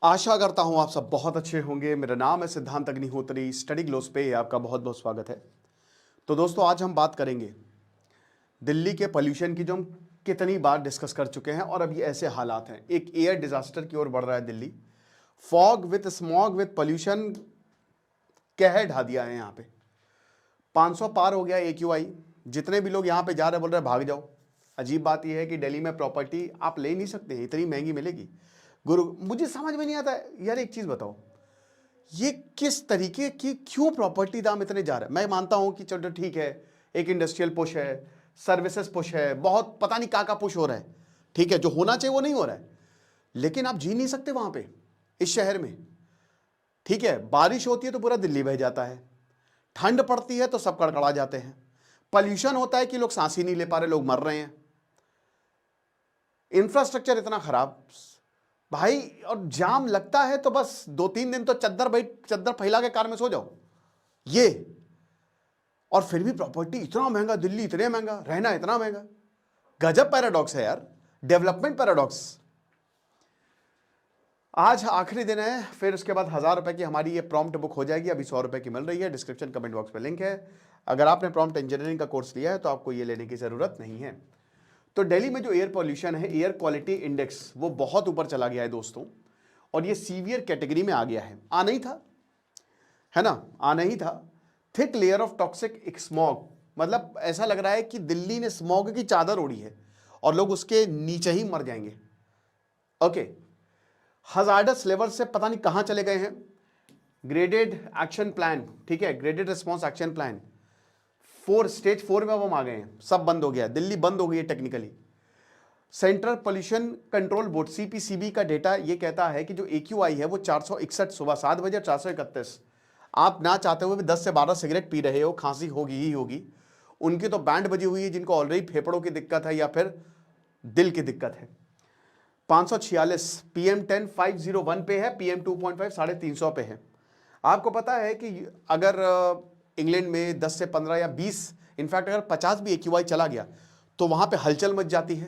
आशा करता हूं आप सब बहुत अच्छे होंगे। मेरा नाम है सिद्धांत अग्निहोत्री। स्टडी ग्लोस पे आपका बहुत बहुत स्वागत है। तो दोस्तों, आज हम बात करेंगे दिल्ली के पोल्यूशन की, जो हम कितनी बार डिस्कस कर चुके हैं और अभी ऐसे हालात हैं। एक एयर डिजास्टर की ओर बढ़ रहा है Delhi. Fog with smog with pollution कहर ढा दिया है यहाँ पे। 500 पार हो गया AQI। जितने भी लोग यहाँ पे जा रहे हैं बोल रहे हैं भाग जाओ। अजीब बात यह है कि दिल्ली में प्रॉपर्टी आप ले नहीं सकते हैं, इतनी महंगी मिलेगी। गुरु, मुझे समझ में नहीं आता यार, एक चीज बताओ, ये किस तरीके की क्यों प्रॉपर्टी दाम इतने जा रहे हैं। मैं मानता हूं कि चलो ठीक है, एक इंडस्ट्रियल पुश है, सर्विसेज पुश है, बहुत पता नहीं का पुश हो रहा है, ठीक है, जो होना चाहिए वो नहीं हो रहा है, लेकिन आप जी नहीं सकते वहां पे इस शहर में। ठीक है, बारिश होती है तो पूरा दिल्ली बह जाता है, ठंड पड़ती है तो सब कड़कड़ा जाते हैं, पॉल्यूशन होता है कि लोग सांस ही नहीं ले पा रहे, लोग मर रहे हैं, इंफ्रास्ट्रक्चर इतना खराब भाई, और जाम लगता है तो बस 2-3 दिन तो चद्दर फैला के कार में सो जाओ ये। और फिर भी प्रॉपर्टी इतना महंगा, दिल्ली इतने महंगा, रहना इतना महंगा। गजब पैराडॉक्स है यार, डेवलपमेंट पैराडॉक्स। आज आखिरी दिन है, फिर उसके बाद 1000 रुपए की हमारी ये प्रॉम्प्ट बुक हो जाएगी। अभी 100 रुपए की मिल रही है। डिस्क्रिप्शन कमेंट बॉक्स में लिंक है। अगर आपने प्रॉम्प्ट इंजीनियरिंग का कोर्स लिया है तो आपको ये लेने की जरूरत नहीं है। तो दिल्ली में जो एयर पॉल्यूशन है, एयर क्वालिटी इंडेक्स, वो बहुत ऊपर चला गया है दोस्तों, और ये सीवियर कैटेगरी में आ गया है। आना ही था, है ना, आना ही था। Thick layer of toxic smog, मतलब ऐसा लग रहा है कि दिल्ली ने स्मॉग की चादर ओढ़ी है और लोग उसके नीचे ही मर जाएंगे। ओके, हजार्डस लेवल से पता नहीं कहां चले गए हैं। ग्रेडेड एक्शन प्लान, ठीक है, graded response action plan 4, stage 4 में अब हम आ गए हैं। सब बंद हो गया, दिल्ली बंद हो गई है technically. Central pollution control board CPCB का डेटा ये कहता है कि जो AQI है वो 461 सुबह 7 बजे, 431। आप ना चाहते हुए भी 10 से 12 सिगरेट पी रहे हो, खांसी होगी ही होगी। उनकी तो बैंड बजी हुई है जिनको ऑलरेडी फेफड़ों की दिक्कत है या फिर दिल की दिक्कत है। 546 PM10 501 पे है, PM2.5 350 पे है। आपको पता है कि अगर इंग्लैंड में 10 से 15 या 20, इनफैक्ट अगर 50 भी AQI चला गया तो वहां पे हलचल मच जाती है,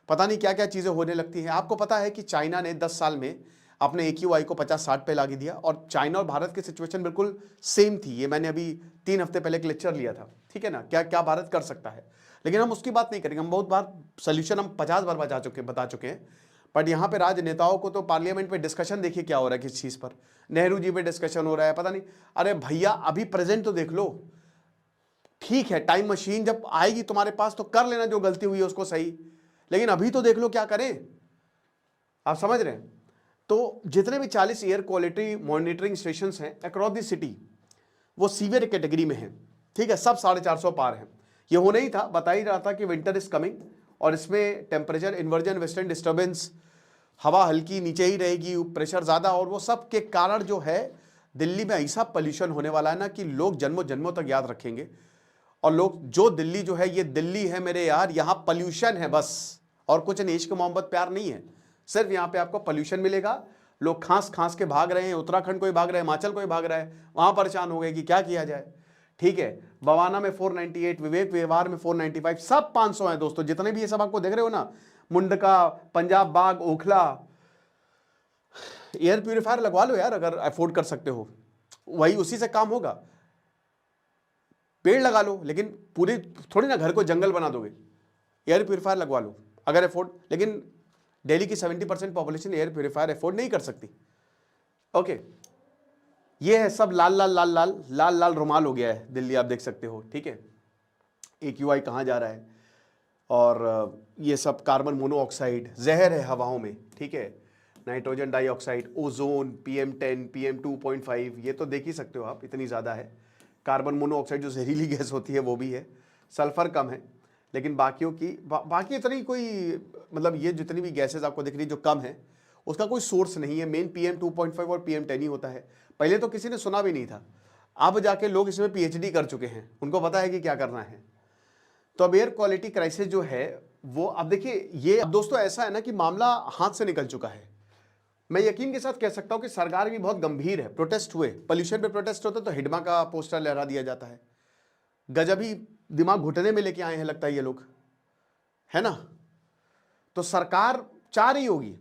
पता नहीं क्या क्या चीजें होने लगती हैं। आपको पता है कि चाइना ने 10 साल में अपने AQI को 50-60 पे ला दिया, और चाइना और भारत की सिचुएशन बिल्कुल सेम थी। ये मैंने अभी 3 हफ्ते पहले एक लेक्चर लिया था, ठीक है ना, क्या क्या भारत कर सकता है। लेकिन हम उसकी बात नहीं करेंगे। हम बहुत बार सोल्यूशन हम 50 बार बता चुके हैं। बट यहाँ पे राजनेताओं को तो पार्लियामेंट में डिस्कशन देखिए क्या हो रहा है, किस चीज पर। नेहरू जी पे डिस्कशन हो रहा है, पता नहीं। अरे भैया, अभी प्रेजेंट तो देख लो। ठीक है, टाइम मशीन जब आएगी तुम्हारे पास तो कर लेना जो गलती हुई है उसको सही, लेकिन अभी तो देख लो क्या करें। आप समझ रहे हैं। तो जितने भी 40 एयर क्वालिटी मॉनिटरिंग स्टेशन हैं अक्रॉस द सिटी, वो सीवियर कैटेगरी में है। ठीक है, सब 450 पार है। ये होने ही था, बता ही रहा था कि विंटर इज कमिंग, और इसमें टेम्परेचर इन्वर्जन, वेस्टर्न डिस्टर्बेंस, हवा हल्की नीचे ही रहेगी, प्रेशर ज्यादा, और वो सब के कारण जो है दिल्ली में ऐसा पोल्यूशन होने वाला है ना कि लोग जन्मों जन्मों तक याद रखेंगे। और लोग जो दिल्ली जो है, ये दिल्ली है मेरे यार, यहां पोल्यूशन है बस, और कुछ नहीं। इश्क मोहब्बत प्यार नहीं है, सिर्फ यहां पे आपको पोल्यूशन मिलेगा। लोग खांस खांस के भाग रहे हैं, उत्तराखंड को ही भाग रहे हैं, हिमाचल को ही भाग रहा है, वहां परेशान हो गए कि क्या किया जाए। ठीक है, बवाना में 498, विवेक व्यवहार में 495, सब 500 है दोस्तों। जितने भी ये सब आपको देख रहे हो ना, मुंडका, पंजाब बाग, ओखला, एयर प्यूरिफायर लगवा लो यार अगर अफोर्ड कर सकते हो, वही उसी से काम होगा। पेड़ लगा लो, लेकिन पूरी थोड़ी ना घर को जंगल बना दोगे। एयर प्यूरिफायर लगवा लो अगर अफोर्ड, लेकिन दिल्ली की 70% पॉपुलेशन एयर प्यूरिफायर अफोर्ड नहीं कर सकती। ओके, ये है सब लाल लाल लाल लाल लाल लाल रुमाल हो गया है दिल्ली, आप देख सकते हो। ठीक है, AQI कहाँ जा रहा है, और ये सब कार्बन मोनोऑक्साइड जहर है हवाओं में। ठीक है, nitrogen dioxide, ozone, PM10, PM2.5, ये तो देख ही सकते हो आप, इतनी ज़्यादा है। कार्बन मोनोऑक्साइड जो जहरीली गैस होती है वो भी है। सल्फर कम है, लेकिन बाकियों की बाकी इतनी कोई, मतलब ये जितनी भी गैसेज आपको दिख रही जो कम है, उसका कोई सोर्स नहीं है। मेन PM2.5 और PM10 ही होता है। पहले तो किसी ने सुना भी नहीं था, अब जाके लोग इसमें PhD कर चुके हैं, उनको पता है कि क्या करना है। तो अब एयर क्वालिटी क्राइसिस जो है वो, अब देखिए, ये अब दोस्तों ऐसा है ना कि मामला हाथ से निकल चुका है। मैं यकीन के साथ कह सकता हूं कि सरकार भी बहुत गंभीर है। प्रोटेस्ट हुए, पोल्यूशन पे प्रोटेस्ट होता तो हिडमा का पोस्टर लहरा दिया जाता है। गजब ही दिमाग घुटने में लेके आए हैं लगता है ये लोग, है ना। तो सरकार चाह रही होगी,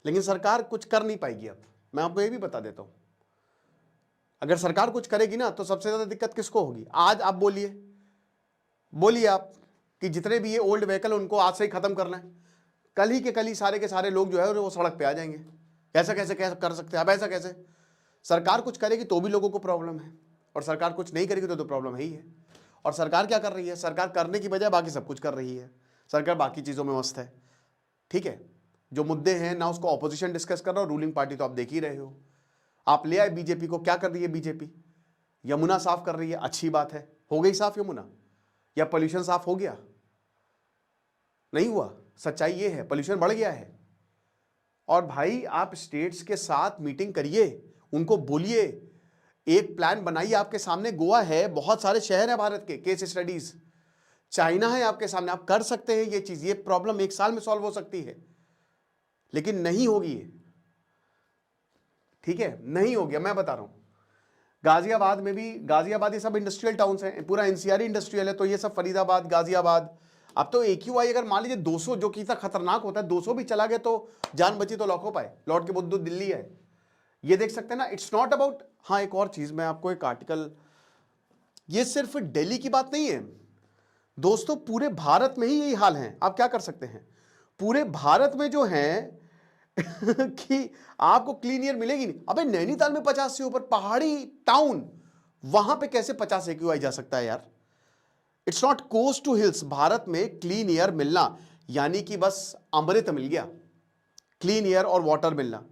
लेकिन सरकार कुछ कर नहीं पाएगी अब। मैं आपको ये भी बता देता हूं, अगर सरकार कुछ करेगी ना तो सबसे ज्यादा दिक्कत किसको होगी? आज आप बोलिए आप कि जितने भी ये ओल्ड व्हीकल उनको आज से ही खत्म करना है, कल ही के कल ही सारे के सारे लोग जो है वो सड़क पे आ जाएंगे। कैसे कैसे कैसे कर सकते हैं? अब ऐसा कैसे? सरकार कुछ करेगी तो भी लोगों को प्रॉब्लम है, और सरकार कुछ नहीं करेगी तो प्रॉब्लम है ही है। और सरकार क्या कर रही है? सरकार करने की बजाय बाकी सब कुछ कर रही है। सरकार बाकी चीजों में मस्त है, ठीक है। जो मुद्दे हैं ना उसको ऑपोजिशन डिस्कस कर रहा हो, रूलिंग पार्टी तो आप देख ही रहे हो। आप ले आए बीजेपी को, क्या कर रही है बीजेपी? यमुना साफ कर रही है, अच्छी बात है। हो गई साफ यमुना? या पोल्यूशन साफ हो गया? नहीं हुआ। सच्चाई ये है पोल्यूशन बढ़ गया है। और भाई आप स्टेट्स के साथ मीटिंग करिए, उनको बोलिए, एक प्लान बनाइए। आपके सामने गोवा है, बहुत सारे शहर है भारत के, केस स्टडीज, चाइना है आपके सामने, आप कर सकते हैं ये चीज। ये प्रॉब्लम 1 साल में सॉल्व हो सकती है, लेकिन नहीं होगी ये, ठीक है, नहीं हो गया। मैं बता रहा हूं गाजियाबाद में भी, गाजियाबाद ये सब इंडस्ट्रियल टाउन्स हैं, पूरा एनसीआर इंडस्ट्रियल है, तो ये सब फरीदाबाद, गाजियाबाद। अब तो AQI अगर मान लीजिए 200, जो कि इतना खतरनाक होता है, 200 भी चला गया तो जान बची तो लौट पाए, लौट के बुद्धू दिल्ली है। ये देख सकते हैं ना, इट्स नॉट अबाउट। हाँ, एक और चीज मैं आपको एक आर्टिकल, ये सिर्फ दिल्ली की बात नहीं है दोस्तों, पूरे भारत में ही यही हाल है। आप क्या कर सकते हैं, पूरे भारत में जो है कि आपको क्लीन एयर मिलेगी नहीं। अबे नैनीताल में 50 से ऊपर, पहाड़ी टाउन, वहां पे कैसे 50 AQI जा सकता है यार? It's not coast to hills. Bharat में क्लीन एयर मिलना यानी कि बस अमृत मिल गया, क्लीन एयर और वाटर मिलना।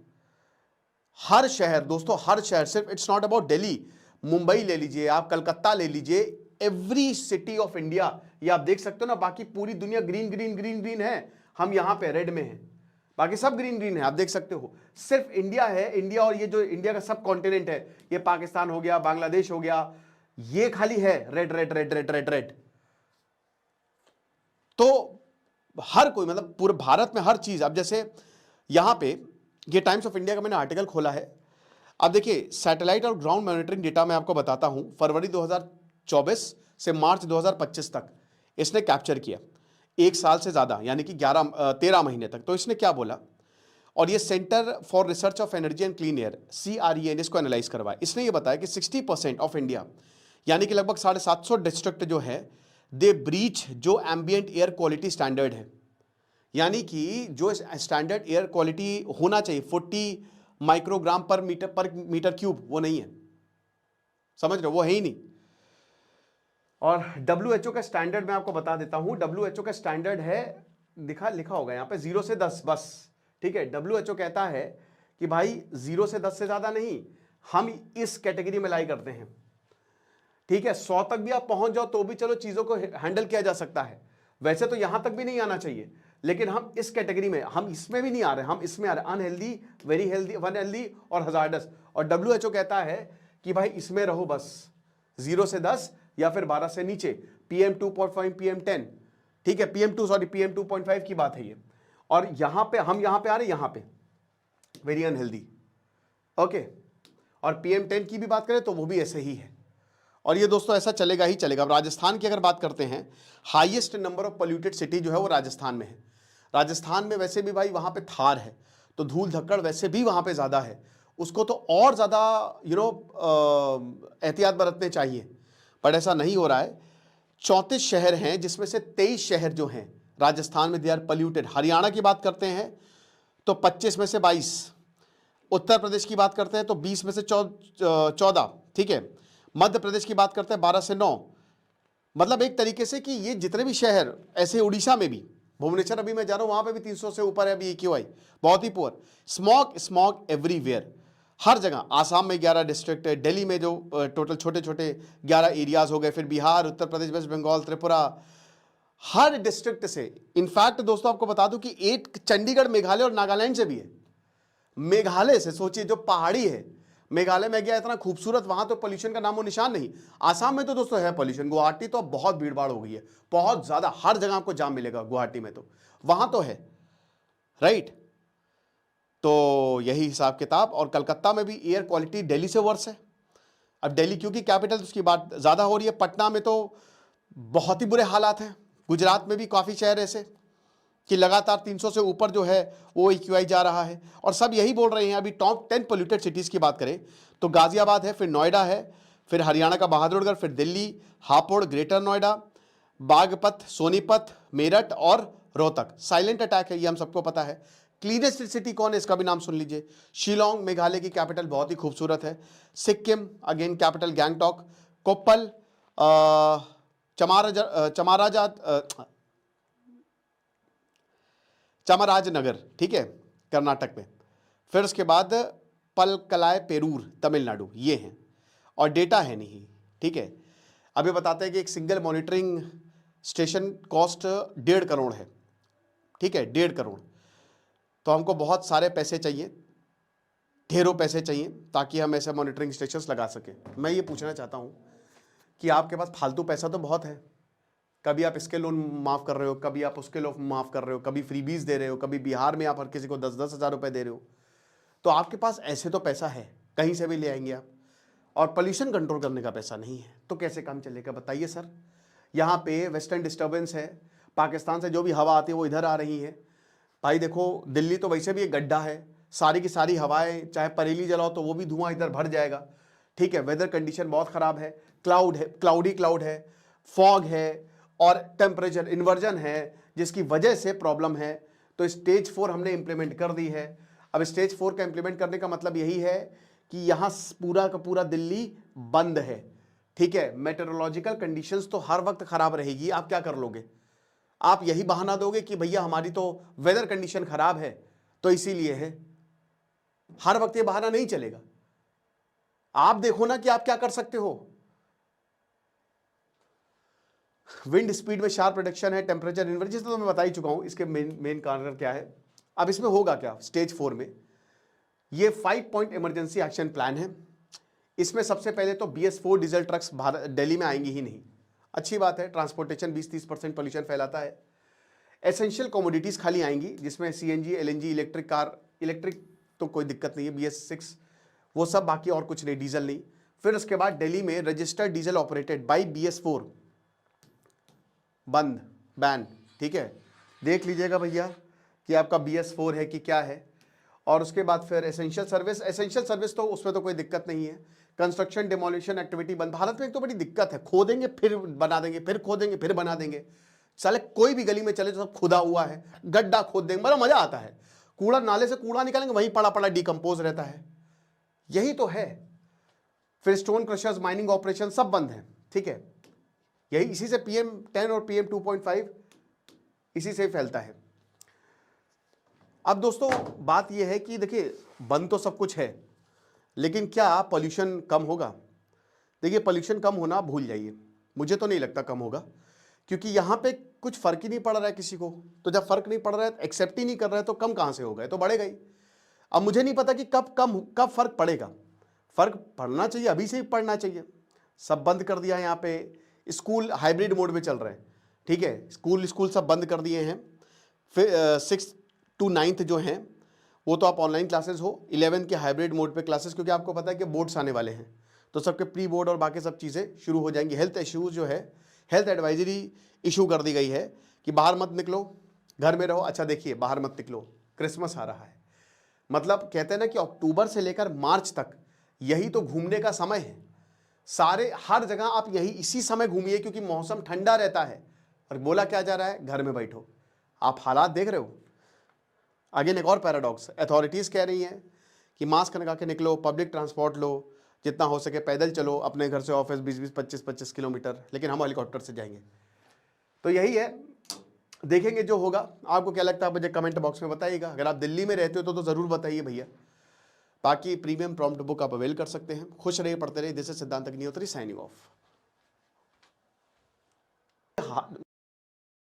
हर शहर दोस्तों, हर शहर, सिर्फ it's not about Delhi, Mumbai ले लीजिए आप, कलकत्ता ले लीजिए, एवरी सिटी ऑफ इंडिया, ये आप देख सकते हो ना। बाकी पूरी दुनिया ग्रीन ग्रीन ग्रीन ग्रीन है, हम यहां पे रेड में हैं, बाकी सब ग्रीन ग्रीन है, आप देख सकते हो। सिर्फ इंडिया है, इंडिया, और ये जो इंडिया का सब कॉन्टिनेंट है, ये पाकिस्तान हो गया, बांग्लादेश हो गया, ये खाली है red red red red red red. तो हर कोई, मतलब पूरे भारत में हर चीज। अब जैसे यहां पे ये टाइम्स ऑफ इंडिया का मैंने आर्टिकल खोला है। अब देखिए, सैटेलाइट और ग्राउंड मॉनिटरिंग डेटा मैं आपको बताता हूं, फरवरी 2024 से मार्च 2025 तक इसने कैप्चर किया, 1 साल से ज्यादा, यानी कि 13 महीने तक। तो इसने क्या बोला, और ये centre for research of energy and clean air, CREA ने इसको एनालाइज करवाया। इसने ये बताया कि 60% ऑफ इंडिया, यानी कि लगभग 750 डिस्ट्रिक्ट जो है, दे ब्रीच जो एम्बियंट एयर क्वालिटी स्टैंडर्ड है, यानी कि जो स्टैंडर्ड एयर क्वालिटी होना चाहिए 40 माइक्रोग्राम पर मीटर क्यूब, वो नहीं है, समझ रहे हो, वो है ही नहीं। और WHO का स्टैंडर्ड मैं आपको बता देता हूं, WHO का स्टैंडर्ड है, लिखा होगा यहां पे 0 से 10 बस, ठीक है। WHO कहता है कि भाई 0 से 10 से ज्यादा नहीं, हम इस कैटेगरी में लाई करते हैं, ठीक है। 100 तक भी आप पहुंच जाओ तो भी चलो, चीजों को हैंडल किया जा सकता है। वैसे तो यहां तक भी नहीं आना चाहिए, लेकिन हम इस कैटेगरी में, हम इसमें भी नहीं आ रहे, हम इसमें आ रहे, अनहेल्दी, वेरी हेल्दी, अनहेल्दी और हजार्डस। और WHO कहता है कि भाई इसमें रहो बस, 0 से 10 या फिर 12 से नीचे, PM 2.5, PM 10, ठीक है, PM 2.5 की बात है ये। और यहां पे हम यहां पे आ रहे, यहां पे वेरी अनहेल्दी, ओके। और PM 10 की भी बात करें तो वो भी ऐसे ही है। और ये दोस्तों ऐसा चलेगा ही चलेगा। अब राजस्थान की अगर बात करते हैं, highest number of polluted city जो है वो राजस्थान में है। राजस्थान में वैसे भी भाई वहां पे थार है, तो धूल धक्कड़ वैसे भी वहां पे ज्यादा है, उसको तो और ज्यादा एहतियात बरतने चाहिए, पर ऐसा नहीं हो रहा है। 34 शहर हैं, जिसमें से 23 शहर जो हैं राजस्थान में दे आर पोल्यूटेड। हरियाणा की बात करते हैं तो 25 में से 22, उत्तर प्रदेश की बात करते हैं तो 20 में से 14, ठीक है। मध्य प्रदेश की बात करते हैं 12 से 9। मतलब एक तरीके से कि ये जितने भी शहर, ऐसे उड़ीसा में भी, भुवनेश्वर अभी मैं जा रहा हूं, वहां पे भी 300 से ऊपर है अभी AQI, बहुत ही पुअर। स्मॉग स्मॉग एवरीवेयर, हर जगह। आसाम में 11 डिस्ट्रिक्ट है, दिल्ली में जो टोटल छोटे छोटे 11 एरियाज हो गए, फिर बिहार, उत्तर प्रदेश, वेस्ट बंगाल, त्रिपुरा, हर डिस्ट्रिक्ट से। इनफैक्ट दोस्तों आपको बता दूं कि एक चंडीगढ़, मेघालय और नागालैंड से भी है। मेघालय से सोचिए, जो पहाड़ी है, मेघालय में गया, इतना खूबसूरत, वहां तो पोल्यूशन का नामो निशान नहीं। आसाम में तो दोस्तों है पोल्यूशन, गुवाहाटी तो बहुत भीड़ भाड़ हो गई है, बहुत ज्यादा, हर जगह आपको जाम मिलेगा गुवाहाटी में, तो वहां तो है, राइट। तो यही हिसाब किताब। और कलकत्ता में भी एयर क्वालिटी दिल्ली से वर्स है। अब दिल्ली क्योंकि कैपिटल, उसकी बात ज्यादा हो रही है। पटना में तो बहुत ही बुरे हालात हैं, गुजरात में भी काफी शहर ऐसे, कि लगातार 300 से ऊपर जो है वो AQI जा रहा है, और सब यही बोल रहे हैं। अभी टॉप 10 पोल्यूटेड सिटीज़ की बात करें तो गाजियाबाद है, फिर नोएडा है, फिर हरियाणा का बहादुरगढ़, फिर दिल्ली, हापुड़, ग्रेटर नोएडा, बागपत, सोनीपत, मेरठ और रोहतक। साइलेंट अटैक है, ये हम सबको पता है। क्लीनेस्ट सिटी कौन है, इसका भी नाम सुन लीजिए। शिलोंग, मेघालय की कैपिटल, बहुत ही खूबसूरत है। Sikkim, again capital Gangtok. कोप्पल, चामराजनगर, ठीक है, कर्नाटक में। फिर उसके बाद पलकलाय पेरूर, तमिलनाडु, ये हैं, और डेटा है नहीं, ठीक है। अभी बताते हैं कि एक single monitoring station cost 1.5 crore है, ठीक है, 1.5 करोड़। तो हमको बहुत सारे पैसे चाहिए, ढेरों पैसे चाहिए, ताकि हम ऐसे मॉनिटरिंग स्टेशंस लगा सकें। मैं ये पूछना चाहता हूँ कि आपके पास फालतू पैसा तो बहुत है, कभी आप इसके लोन माफ़ कर रहे हो, कभी आप उसके लोन माफ़ कर रहे हो, कभी फ्रीबीज दे रहे हो, कभी बिहार में आप हर किसी को 10-10 हज़ार रुपये दे रहे हो। तो आपके पास ऐसे तो पैसा है, कहीं से भी ले आएंगे आप, और पोल्यूशन कंट्रोल करने का पैसा नहीं है, तो कैसे काम चलेगा बताइए सर। यहाँ पे वेस्टर्न डिस्टर्बेंस है, पाकिस्तान से जो भी हवा आती है वो इधर आ रही है। भाई देखो, दिल्ली तो वैसे भी एक गड्ढा है, सारी की सारी हवाएं चाहे परेली जलाओ तो वो भी धुआं इधर भर जाएगा, ठीक है। वेदर कंडीशन बहुत ख़राब है, क्लाउड है, क्लाउड है, फॉग है, और टेम्परेचर इन्वर्जन है, जिसकी वजह से प्रॉब्लम है। तो स्टेज 4 हमने इंप्लीमेंट कर दी है। अब स्टेज 4 का इंप्लीमेंट करने का मतलब यही है कि यहाँ पूरा का पूरा दिल्ली बंद है, ठीक है। मेटेरोलॉजिकल कंडीशंस तो हर वक्त खराब रहेगी, आप क्या कर लोगे? आप यही बहाना दोगे कि भैया हमारी तो वेदर कंडीशन खराब है तो इसीलिए है। हर वक्त ये बहाना नहीं चलेगा। आप देखो ना कि आप क्या कर सकते हो। विंड स्पीड में शार्प रिडक्शन है, टेम्परेचर इन्वर्जन तो मैं बता ही चुका हूं, इसके मेन कारण क्या है। अब इसमें होगा क्या स्टेज 4 में? ये 5 पॉइंट इमरजेंसी एक्शन प्लान है। इसमें सबसे पहले तो BS4 डीजल ट्रक्स दिल्ली में आएंगी ही नहीं, अच्छी बात है, ट्रांसपोर्टेशन 20-30% पोल्यूशन फैलाता है। एसेंशियल कमोडिटीज़ खाली आएंगी, जिसमें CNG, LNG, electric car, electric तो कोई दिक्कत नहीं है, BS6 वो सब, बाकी और कुछ नहीं, डीजल नहीं। फिर उसके बाद दिल्ली में registered diesel operated by BS4 बंद, बैन, ठीक है। देख लीजिएगा भैया कि आपका BS4 है कि क्या है। और उसके बाद फिर एसेंशियल सर्विस तो उसमें तो कोई दिक्कत नहीं है। कंस्ट्रक्शन डिमोलिशन एक्टिविटी बंद। भारत में एक तो बड़ी दिक्कत है, खोदेंगे फिर बना देंगे, फिर खोदेंगे फिर बना देंगे। साले कोई भी गली में चले तो सब खुदा हुआ है, गड्ढा खोद देंगे, बड़ा मजा आता है। कूड़ा नाले से कूड़ा निकालेंगे, वहीं पड़ा पड़ा डिकम्पोज रहता है, यही तो है। फिर स्टोन क्रशर्स, माइनिंग ऑपरेशन सब बंद है, ठीक है। यही इसी से PM10 और PM 2.5 इसी से फैलता है। अब दोस्तों बात यह है कि देखिए, बंद तो सब कुछ है, लेकिन क्या पोल्यूशन कम होगा? देखिए, पोल्यूशन कम होना भूल जाइए, मुझे तो नहीं लगता कम होगा, क्योंकि यहाँ पे कुछ फर्क ही नहीं पड़ रहा है किसी को। तो जब फर्क नहीं पड़ रहा है, एक्सेप्ट ही नहीं कर रहा है, तो कम कहाँ से होगा? तो बढ़ेगा ही। अब मुझे नहीं पता कि कब फर्क पड़ेगा। फर्क पड़ना चाहिए, अभी से ही पड़ना चाहिए। सब बंद कर दिया है यहाँ पे, स्कूल हाइब्रिड मोड में चल रहे हैं, ठीक है। स्कूल सब बंद कर दिए हैं। फिर 6 to 9 जो हैं वो तो आप ऑनलाइन क्लासेस हो, 11 के हाइब्रिड मोड पे क्लासेस, क्योंकि आपको पता है कि बोर्ड्स आने वाले हैं, तो सबके प्री बोर्ड और बाकी सब चीज़ें शुरू हो जाएंगी। हेल्थ इश्यूज जो है, हेल्थ एडवाइजरी इशू कर दी गई है कि बाहर मत निकलो, घर में रहो। अच्छा देखिए, बाहर मत निकलो, क्रिसमस आ रहा है, मतलब कहते हैं ना कि अक्टूबर से लेकर मार्च तक यही तो घूमने का समय है। सारे हर जगह आप यही इसी समय घूमिए, क्योंकि मौसम ठंडा रहता है। और बोला क्या जा रहा है? घर में बैठो। आप हालात देख रहे हो। अगेन एक और पैराडॉक्स, अथॉरिटीज़ कह रही हैं कि मास्क लगा के निकलो, पब्लिक ट्रांसपोर्ट लो, जितना हो सके पैदल चलो अपने घर से ऑफिस 20-20, 25-25 किलोमीटर, लेकिन हम हेलीकॉप्टर से जाएंगे। तो यही है, देखेंगे जो होगा। आपको क्या लगता है मुझे कमेंट बॉक्स में बताइएगा। अगर आप दिल्ली में रहते हो तो ज़रूर बताइए भैया। बाकी प्रीमियम प्रॉम्प्ट बुक आप अवेल कर सकते हैं। खुश रहिए, पढ़ते रहिए। दिस इज सिद्धांत अग्निहोत्री साइनिंग ऑफ।